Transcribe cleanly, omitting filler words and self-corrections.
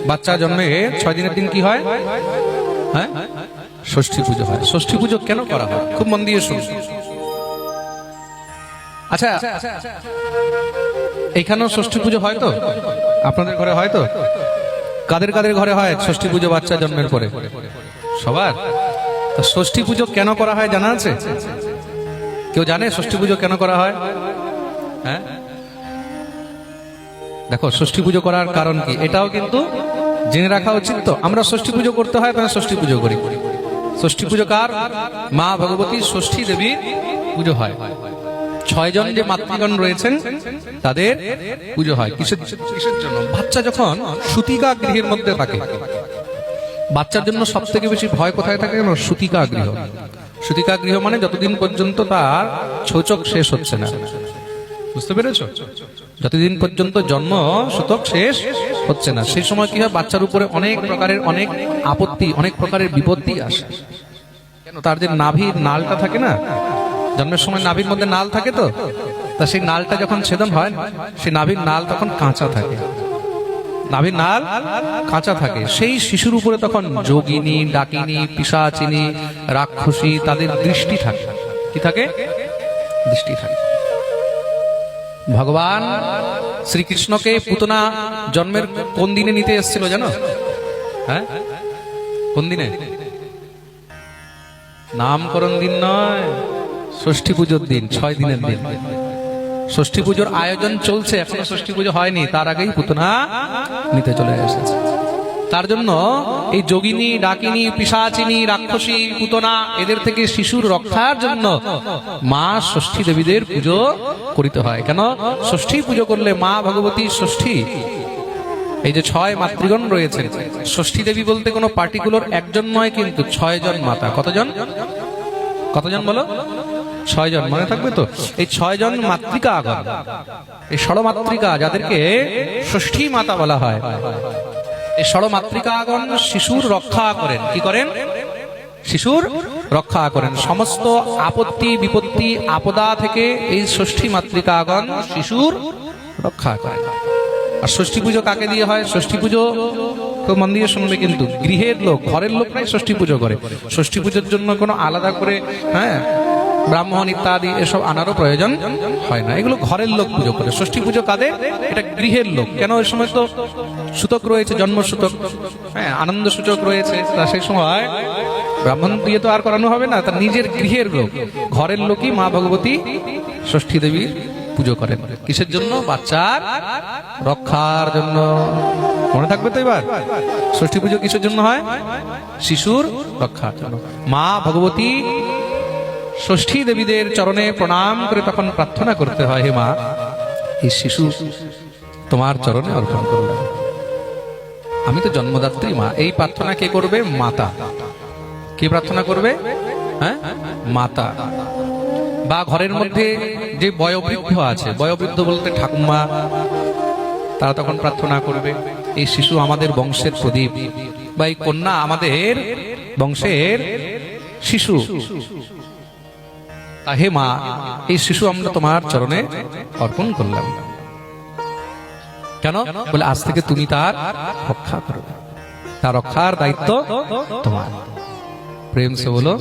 বাচ্চা জন্মে 6 দিনের দিন কি হয়? হ্যাঁ, ষষ্ঠী পুজো হয়। ষষ্ঠী পুজো কেন করা হয় খুব মন দিয়ে শুনুন। আচ্ছা, এইখানেও ষষ্ঠী পুজো হয় তো? আপনাদের ঘরে হয় তো? কাদের কাদের ঘরে হয় ষষ্ঠী পুজো বাচ্চা জন্মের পরে? সবার। তো ষষ্ঠী পুজো কেন করা হয় জানা আছে? কেউ জানে ষষ্ঠী পুজো কেন করা হয়? হ্যাঁ, দেখো ষষ্ঠী পুজো করার কারণ কি এটাও কিন্তু জেনে রাখা উচিত। তো আমরা ষষ্ঠী পুজো করতে হয়, তাহলে ষষ্ঠী পুজো করি। ষষ্ঠী পুজো কার? মা ভগবতী ষষ্ঠী দেবীর পুজো হয়। 6 জন যে মাতৃগণ রয়েছেন তাদের পুজো হয়। কিসের জন্য? বাচ্চা যখন সূতিকা গৃহের মধ্যে থাকে, বাচ্চার জন্য সব থেকে বেশি ভয় কোথায় থাকে? সূতিকা গৃহ। সূতিকা গৃহ মানে যতদিন পর্যন্ত তার ছোচক শেষ হচ্ছে না, বুঝতে পেরেছো? যতদিন পর্যন্ত জন্ম সূতক শেষ হচ্ছে না, সেই সময় কি হয়? বাচ্চার উপরে অনেক প্রকারের অনেক আপত্তি, অনেক প্রকারের বিপত্তি আসে। কেন? তার যে নাভির নালটা থাকে না, জন্মের সময় নাভির মধ্যে নাল থাকে তো, তা সেই নালটা যখন ছেদন হয়, সেই নাভির নাল তখন কাঁচা থাকে। নাভির নাল কাঁচা থাকে, সেই শিশুর উপরে তখন যোগিনী, ডাকিনী, পিশাচিনী, রাক্ষসী তাদের দৃষ্টি থাকে। কি থাকে? দৃষ্টি থাকে। ভগবান শ্রীকৃষ্ণকে পুতনা জন্মের কোন দিনে নিতে এসেছিল জানো? হ্যাঁ, কোন দিনে? নামকরণ দিন নয়, ষষ্ঠী পুজোর দিন, 6 দিনের দিন। ষষ্ঠী পুজোর আয়োজন চলছে, এখনো ষষ্ঠী পুজো হয়নি, তার আগেই পুতনা নিতে চলে এসেছে। তার জন্য এই যোগিনী, ডাকিনী, পিশাচিনী, রাক্ষসী, পুতনা এদের থেকে শিশুর রক্ষার জন্য মা ষষ্ঠী দেবীদের পুজো করিতে হয়। কেন? ষষ্ঠী পুজো করলে মা ভগবতী ষষ্ঠী, এই যে 6 মাতৃগণ রয়েছেন, ষষ্ঠী দেবী বলতে কোনো পার্টিকুলার একজন নয়, কিন্তু 6 জন মাতা। কতজন? কতজন বলো? 6 জন। মনে থাকবে তো? এই 6 জন মাতৃকা আগন, এই ষড়মাতৃকা যাদেরকে ষষ্ঠী মাতা বলা হয়, এই ষড়মাতৃকা আগন শিশুর রক্ষা করেন। কি করেন? শিশুর রক্ষা করেন। সমস্ত আপত্তি, বিপত্তি, আপদা থেকে এই ষষ্ঠী মাতৃকা আগন শিশুর রক্ষা করেন। আর ষষ্ঠী পুজো কাকে দিয়ে হয়? ষষ্ঠী পুজো তো মন দিয়ে শুনবে, কিন্তু গৃহের লোক, ঘরের লোক নাই ষষ্ঠী পুজো করে। ষষ্ঠী পুজোর জন্য কোনো আলাদা করে ব্রাহ্মণ ইত্যাদি এসব আনারও প্রয়োজন হয় না, এগুলো ঘরের লোক পুজো করে। ষষ্ঠী পুজো কাদের? এটা গৃহের লোক। কেন? ওই সময় তো সূতক রয়েছে, জন্ম সূতক, আনন্দ সূচক রয়েছে, তা সেই সময় ব্রাহ্মণ দিয়ে তো আর করানো হবে না, তার নিজের গৃহের লোক, ঘরের লোকই মা ভগবতী ষষ্ঠী দেবীর পুজো করেন। কিসের জন্য? বাচ্চার রক্ষার জন্য। মনে থাকবে তো? এবার ষষ্ঠী পুজো কিসের জন্য হয়? শিশুর রক্ষার জন্য। মা ভগবতী ষষ্ঠী দেবীদের চরণে প্রণাম করে তখন প্রার্থনা করতে হয়, হে মা, এই শিশু তোমার চরণে অর্পণ করলাম, আমি তো জন্মদাত্রী মা। এই প্রার্থনা কে করবে? মাতা। কে প্রার্থনা করবে? হ্যাঁ, মাতা। বা ঘরের মধ্যে যে বয়োবৃদ্ধ আছে, বয়োবৃদ্ধ বলতে ঠাকুমা, তারা তখন প্রার্থনা করবে, এই শিশু আমাদের বংশের প্রদীপ, বা এই কন্যা আমাদের বংশের শিশু, তা হে মা, এই শিশু আমরা তোমার চরণে অর্পণ করলাম। কেন? বলে আজ থেকে তুমি তার রক্ষা করবে, তার রক্ষার দায়িত্ব তোমার। প্রেম সে বলো